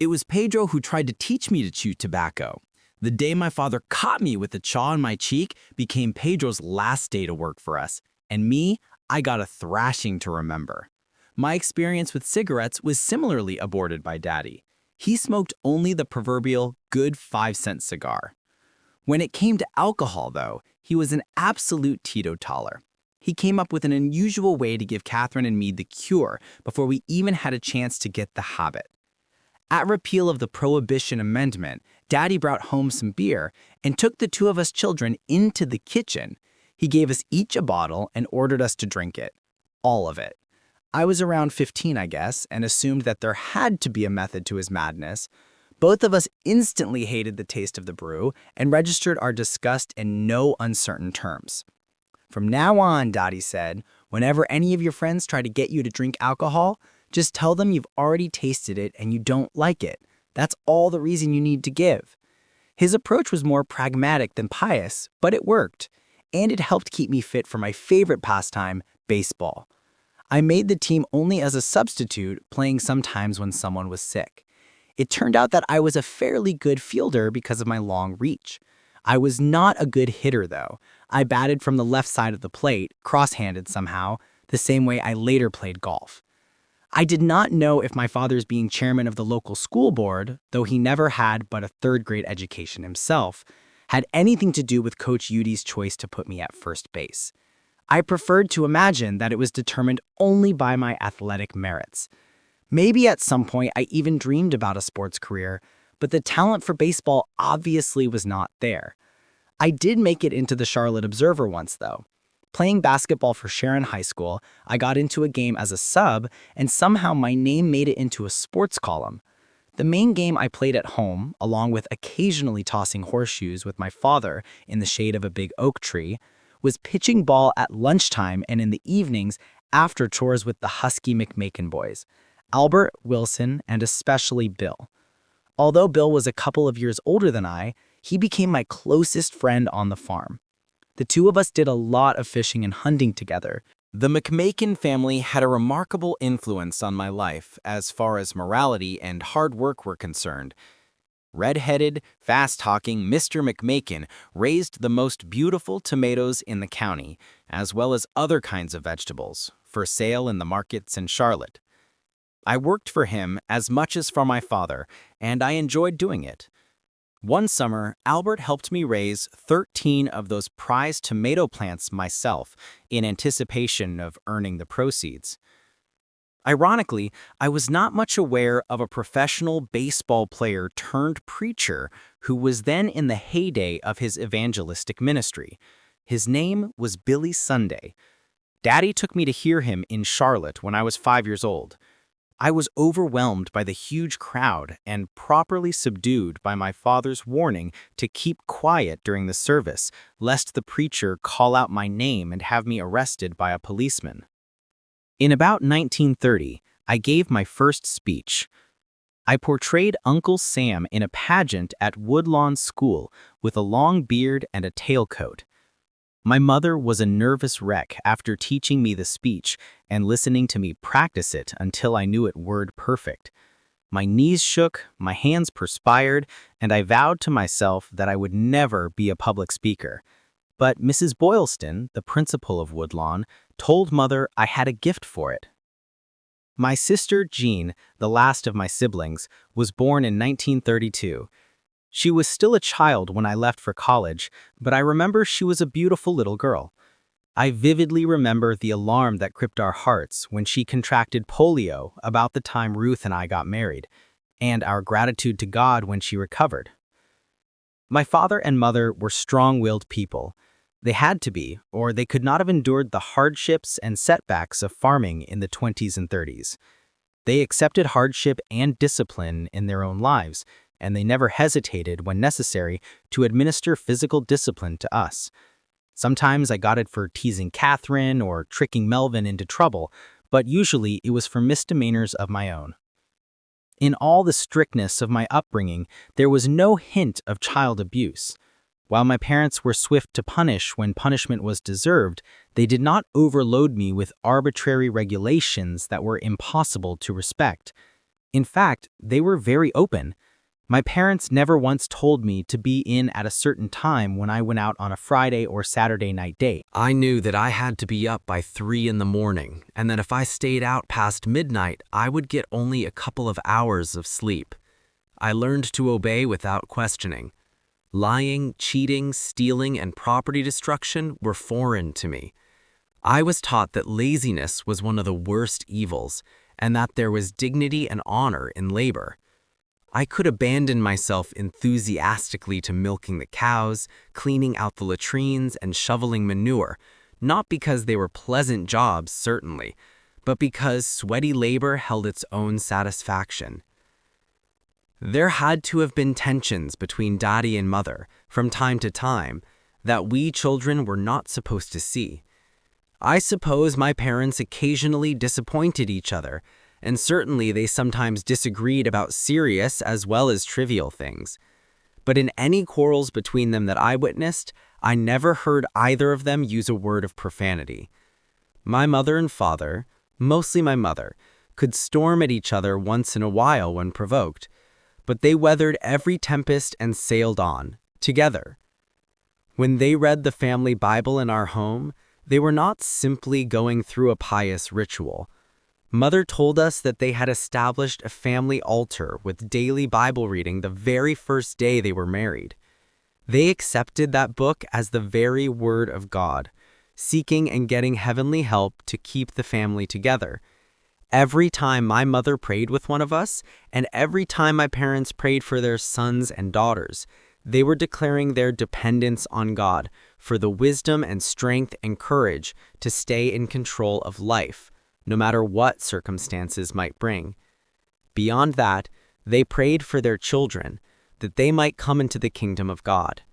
It was Pedro who tried to teach me to chew tobacco. The day my father caught me with a chaw on my cheek became Pedro's last day to work for us. And me, I got a thrashing to remember. My experience with cigarettes was similarly aborted by Daddy. He smoked only the proverbial good 5-cent cigar. When it came to alcohol, though, he was an absolute teetotaler. He came up with an unusual way to give Catherine and me the cure before we even had a chance to get the habit. At repeal of the Prohibition Amendment, Daddy brought home some beer and took the two of us children into the kitchen. He gave us each a bottle and ordered us to drink it. All of it. I was around 15, I guess, and assumed that there had to be a method to his madness. Both of us instantly hated the taste of the brew and registered our disgust in no uncertain terms. From now on, Daddy said, whenever any of your friends try to get you to drink alcohol, just tell them you've already tasted it and you don't like it. That's all the reason you need to give. His approach was more pragmatic than pious, but it worked, and it helped keep me fit for my favorite pastime, baseball. I made the team only as a substitute, playing sometimes when someone was sick. It turned out that I was a fairly good fielder because of my long reach. I was not a good hitter, though. I batted from the left side of the plate, cross-handed somehow, the same way I later played golf. I did not know if my father's being chairman of the local school board, though he never had but a third-grade education himself, had anything to do with Coach Udi's choice to put me at first base. I preferred to imagine that it was determined only by my athletic merits. Maybe at some point I even dreamed about a sports career, but the talent for baseball obviously was not there. I did make it into the Charlotte Observer once, though. Playing basketball for Sharon High School, I got into a game as a sub, and somehow my name made it into a sports column. The main game I played at home, along with occasionally tossing horseshoes with my father in the shade of a big oak tree, was pitching ball at lunchtime and in the evenings after chores with the husky McMakin boys, Albert, Wilson, and especially Bill. Although Bill was a couple of years older than I, he became my closest friend on the farm. The two of us did a lot of fishing and hunting together. The McMakin family had a remarkable influence on my life as far as morality and hard work were concerned. Red-headed, fast-talking Mr. McMakin raised the most beautiful tomatoes in the county, as well as other kinds of vegetables, for sale in the markets in Charlotte. I worked for him as much as for my father, and I enjoyed doing it. One summer, Albert helped me raise 13 of those prized tomato plants myself in anticipation of earning the proceeds. Ironically, I was not much aware of a professional baseball player turned preacher who was then in the heyday of his evangelistic ministry. His name was Billy Sunday. Daddy took me to hear him in Charlotte when I was 5 years old. I was overwhelmed by the huge crowd and properly subdued by my father's warning to keep quiet during the service, lest the preacher call out my name and have me arrested by a policeman. In about 1930, I gave my first speech. I portrayed Uncle Sam in a pageant at Woodlawn School with a long beard and a tailcoat. My mother was a nervous wreck after teaching me the speech and listening to me practice it until I knew it word perfect. My knees shook, my hands perspired, and I vowed to myself that I would never be a public speaker. But Mrs. Boylston, the principal of Woodlawn, told Mother I had a gift for it. My sister, Jean, the last of my siblings, was born in 1932. She was still a child when I left for college, but I remember she was a beautiful little girl. I vividly remember the alarm that gripped our hearts when she contracted polio about the time Ruth and I got married, and our gratitude to God when she recovered. My father and mother were strong-willed people. They had to be, or they could not have endured the hardships and setbacks of farming in the 20s and 30s. They accepted hardship and discipline in their own lives, and they never hesitated, when necessary, to administer physical discipline to us. Sometimes I got it for teasing Catherine or tricking Melvin into trouble, but usually it was for misdemeanors of my own. In all the strictness of my upbringing, there was no hint of child abuse. While my parents were swift to punish when punishment was deserved, they did not overload me with arbitrary regulations that were impossible to respect. In fact, they were very open. My parents never once told me to be in at a certain time when I went out on a Friday or Saturday night date. I knew that I had to be up by 3 in the morning, and that if I stayed out past midnight, I would get only a couple of hours of sleep. I learned to obey without questioning. Lying, cheating, stealing, and property destruction were foreign to me. I was taught that laziness was one of the worst evils, and that there was dignity and honor in labor. I could abandon myself enthusiastically to milking the cows, cleaning out the latrines, and shoveling manure, not because they were pleasant jobs, certainly, but because sweaty labor held its own satisfaction. There had to have been tensions between Daddy and Mother, from time to time, that we children were not supposed to see. I suppose my parents occasionally disappointed each other, and certainly they sometimes disagreed about serious as well as trivial things. But in any quarrels between them that I witnessed, I never heard either of them use a word of profanity. My mother and father, mostly my mother, could storm at each other once in a while when provoked, but they weathered every tempest and sailed on, together. When they read the family Bible in our home, they were not simply going through a pious ritual. Mother told us that they had established a family altar with daily Bible reading the very first day they were married. They accepted that book as the very Word of God, seeking and getting heavenly help to keep the family together. Every time my mother prayed with one of us, and every time my parents prayed for their sons and daughters, they were declaring their dependence on God for the wisdom and strength and courage to stay in control of life, no matter what circumstances might bring. Beyond that, they prayed for their children, that they might come into the kingdom of God.